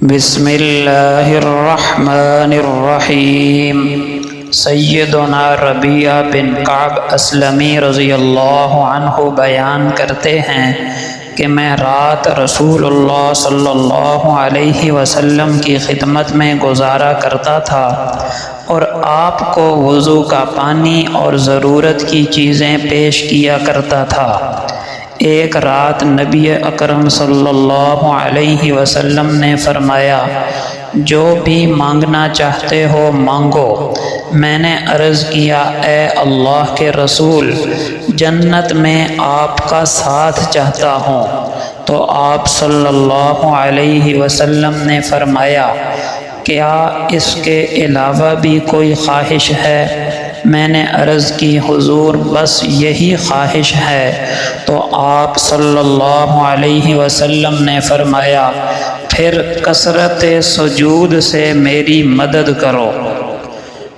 بسم اللہ الرحمن الرحیم۔ سیدنا ربیعہ بن کعب اسلمی رضی اللہ عنہ بیان کرتے ہیں کہ میں رات رسول اللہ صلی اللہ علیہ وسلم کی خدمت میں گزارا کرتا تھا اور آپ کو وضو کا پانی اور ضرورت کی چیزیں پیش کیا کرتا تھا۔ ایک رات نبی اکرم صلی اللہ علیہ وسلم نے فرمایا، جو بھی مانگنا چاہتے ہو مانگو۔ میں نے عرض کیا، اے اللہ کے رسول، جنت میں آپ کا ساتھ چاہتا ہوں۔ تو آپ صلی اللہ علیہ وسلم نے فرمایا، کیا اس کے علاوہ بھی کوئی خواہش ہے؟ میں نے عرض کی، حضور بس یہی خواہش ہے۔ تو آپ صلی اللہ علیہ وسلم نے فرمایا، پھر کثرت سجود سے میری مدد کرو،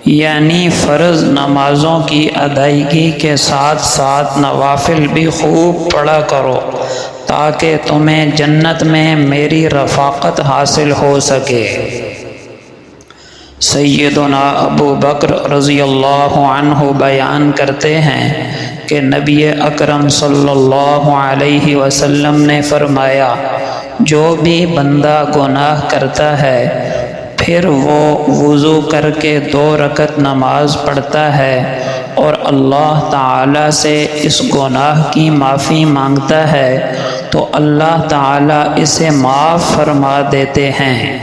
یعنی فرض نمازوں کی ادائیگی کے ساتھ ساتھ نوافل بھی خوب پڑھا کرو تاکہ تمہیں جنت میں میری رفاقت حاصل ہو سکے۔ سیدنا ابو بکر رضی اللہ عنہ بیان کرتے ہیں کہ نبی اکرم صلی اللہ علیہ وسلم نے فرمایا، جو بھی بندہ گناہ کرتا ہے پھر وہ وضو کر کے 2 رکعت نماز پڑھتا ہے اور اللہ تعالیٰ سے اس گناہ کی معافی مانگتا ہے تو اللہ تعالیٰ اسے معاف فرما دیتے ہیں۔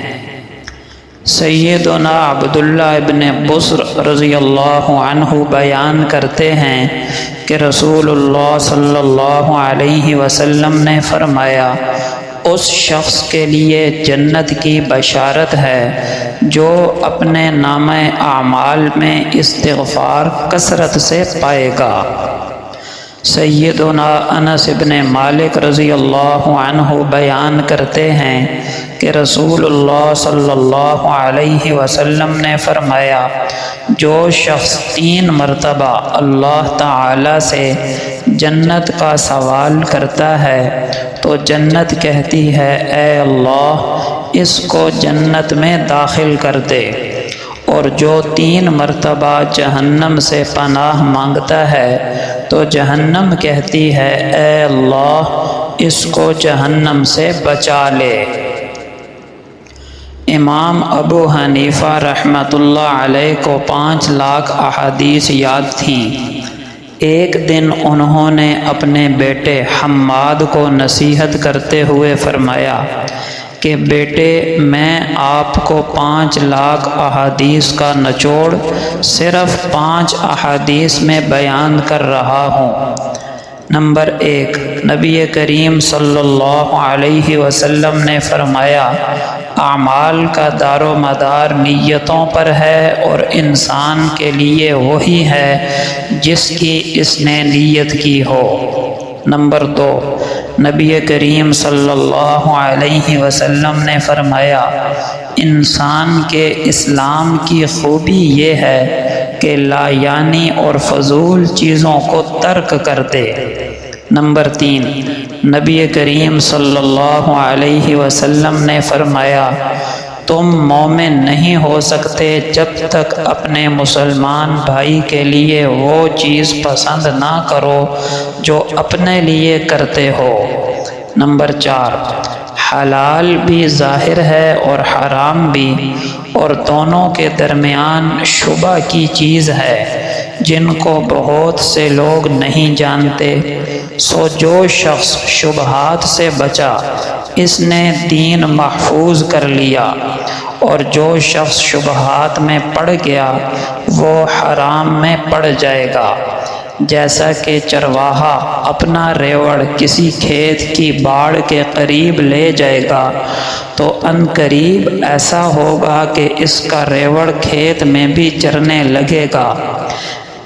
سیدنا عبداللہ ابن بصر رضی اللہ عنہ بیان کرتے ہیں کہ رسول اللہ صلی اللہ علیہ وسلم نے فرمایا، اس شخص کے لیے جنت کی بشارت ہے جو اپنے نامہ اعمال میں استغفار کثرت سے پائے گا۔ سیدنا انس بن مالک رضی اللہ عنہ بیان کرتے ہیں کہ رسول اللہ صلی اللہ علیہ وسلم نے فرمایا، جو شخص 3 مرتبہ اللہ تعالی سے جنت کا سوال کرتا ہے تو جنت کہتی ہے، اے اللہ اس کو جنت میں داخل کر دے، اور جو 3 مرتبہ جہنم سے پناہ مانگتا ہے تو جہنم کہتی ہے، اے اللہ اس کو جہنم سے بچا لے۔ امام ابو حنیفہ رحمۃ اللہ علیہ کو 5 لاکھ احادیث یاد تھیں۔ ایک دن انہوں نے اپنے بیٹے حماد کو نصیحت کرتے ہوئے فرمایا کہ بیٹے، میں آپ کو 5 لاکھ احادیث کا نچوڑ صرف 5 احادیث میں بیان کر رہا ہوں۔ نمبر 1، نبی کریم صلی اللہ علیہ وسلم نے فرمایا، اعمال کا دار و مدار نیتوں پر ہے اور انسان کے لیے وہی ہے جس کی اس نے نیت کی ہو۔ نمبر 2، نبی کریم صلی اللہ علیہ وسلم نے فرمایا، انسان کے اسلام کی خوبی یہ ہے کہ لا یعنی اور فضول چیزوں کو ترک کر دے۔ نمبر 3، نبی کریم صلی اللہ علیہ وسلم نے فرمایا، تم مومن نہیں ہو سکتے جب تک اپنے مسلمان بھائی کے لیے وہ چیز پسند نہ کرو جو اپنے لیے کرتے ہو۔ نمبر 4، حلال بھی ظاہر ہے اور حرام بھی، اور دونوں کے درمیان شبہ کی چیز ہے جن کو بہت سے لوگ نہیں جانتے۔ سو جو شخص شبہات سے بچا اس نے دین محفوظ کر لیا، اور جو شخص شبہات میں پڑ گیا وہ حرام میں پڑ جائے گا۔ جیسا کہ چرواہا اپنا ریوڑ کسی کھیت کی باڑ کے قریب لے جائے گا تو ان قریب ایسا ہوگا کہ اس کا ریوڑ کھیت میں بھی چرنے لگے گا۔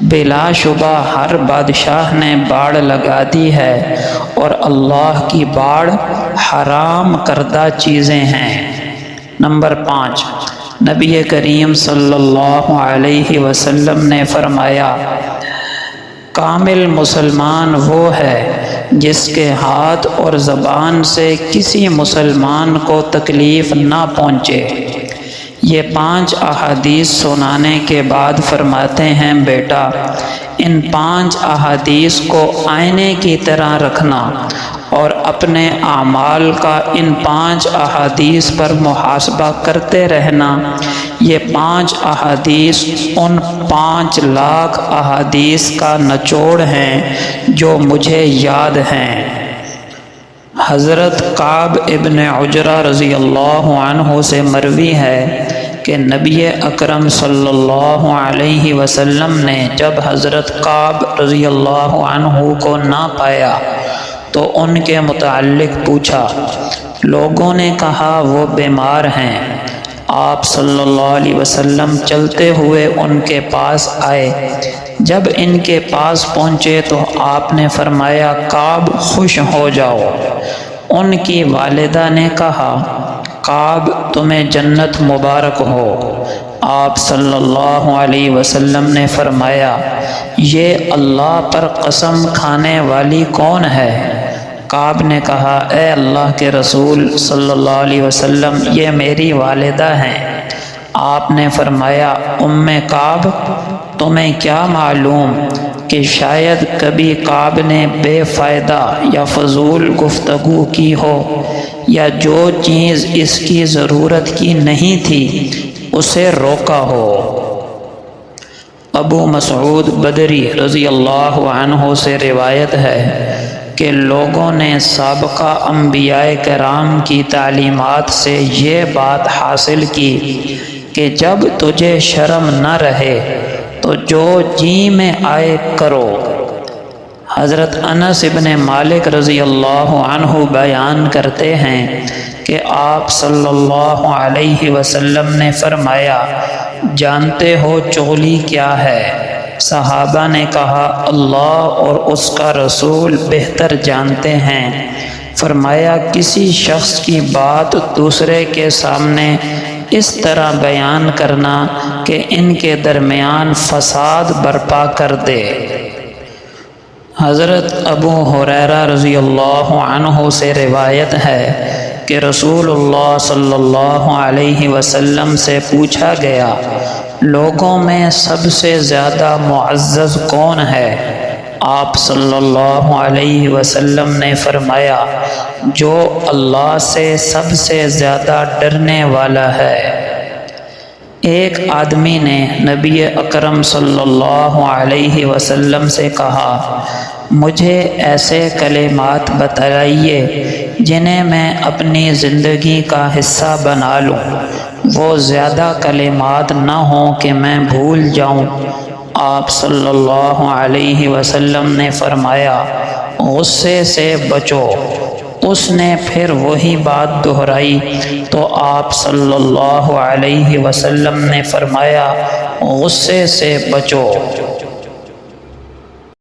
بلا شبہ ہر بادشاہ نے باڑ لگا دی ہے اور اللہ کی باڑ حرام کردہ چیزیں ہیں۔ نمبر 5، نبی کریم صلی اللہ علیہ وسلم نے فرمایا، کامل مسلمان وہ ہے جس کے ہاتھ اور زبان سے کسی مسلمان کو تکلیف نہ پہنچے۔ یہ 5 احادیث سنانے کے بعد فرماتے ہیں بیٹا ان 5 احادیث کو آئینے کی طرح رکھنا اور اپنے اعمال کا ان 5 احادیث پر محاسبہ کرتے رہنا۔ یہ 5 احادیث ان 5 لاکھ احادیث کا نچوڑ ہیں جو مجھے یاد ہیں۔ حضرت کعب ابن عجرہ رضی اللہ عنہ سے مروی ہے کہ نبی اکرم صلی اللہ علیہ وسلم نے جب حضرت کعب رضی اللہ عنہ کو نہ پایا تو ان کے متعلق پوچھا۔ لوگوں نے کہا وہ بیمار ہیں۔ آپ صلی اللہ علیہ وسلم چلتے ہوئے ان کے پاس آئے۔ جب ان کے پاس پہنچے تو آپ نے فرمایا کعب خوش ہو جاؤ۔ ان کی والدہ نے کہا کعب تمہیں جنت مبارک ہو۔ آپ صلی اللہ علیہ وسلم نے فرمایا یہ اللہ پر قسم کھانے والی کون ہے؟ کعب نے کہا اے اللہ کے رسول صلی اللہ علیہ وسلم یہ میری والدہ ہیں۔ آپ نے فرمایا ام کعب تمہیں کیا معلوم کہ شاید کبھی کعب نے بے فائدہ یا فضول گفتگو کی ہو یا جو چیز اس کی ضرورت کی نہیں تھی اسے روکا ہو۔ ابو مسعود بدری رضی اللہ عنہ سے روایت ہے کہ لوگوں نے سابقہ انبیاء کرام کی تعلیمات سے یہ بات حاصل کی کہ جب تجھے شرم نہ رہے تو جو جی میں آئے کرو۔ حضرت انس ابن مالک رضی اللہ عنہ بیان کرتے ہیں کہ آپ صلی اللہ علیہ وسلم نے فرمایا جانتے ہو چغلی کیا ہے؟ صحابہ نے کہا اللہ اور اس کا رسول بہتر جانتے ہیں۔ فرمایا کسی شخص کی بات دوسرے کے سامنے اس طرح بیان کرنا کہ ان کے درمیان فساد برپا کر دے۔ حضرت ابو ہریرہ رضی اللہ عنہ سے روایت ہے کہ رسول اللہ صلی اللہ علیہ وسلم سے پوچھا گیا لوگوں میں سب سے زیادہ معزز کون ہے؟ آپ صلی اللہ علیہ وسلم نے فرمایا جو اللہ سے سب سے زیادہ ڈرنے والا ہے۔ ایک آدمی نے نبی اکرم صلی اللہ علیہ وسلم سے کہا مجھے ایسے کلمات بتلائیے جنہیں میں اپنی زندگی کا حصہ بنا لوں، وہ زیادہ کلمات نہ ہوں کہ میں بھول جاؤں۔ آپ صلی اللہ علیہ وسلم نے فرمایا غصے سے بچو۔ اس نے پھر وہی بات دہرائی تو آپ صلی اللہ علیہ وسلم نے فرمایا غصے سے بچو۔